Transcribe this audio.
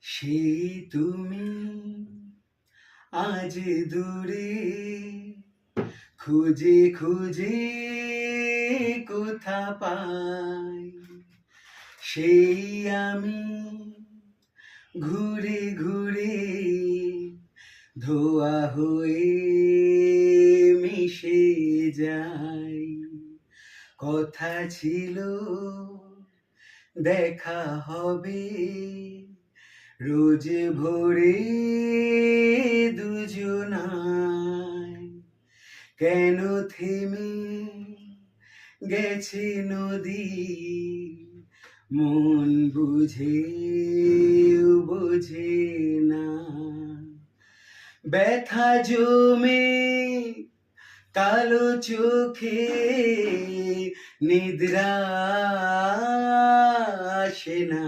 সেই তুমি আজ দূরে খুঁজে খুঁজে কোথা পাই সেই আমি ঘুরে ঘুরে ধোয়া হয়ে মিশে যাই কথা ছিল দেখা হবে রোজ ভোরে দুজনায় কেন থেমে গেছে নদী মন বুঝে বোঝে না ব্যথা জমে কালো চোখে নিদ্রা আসে না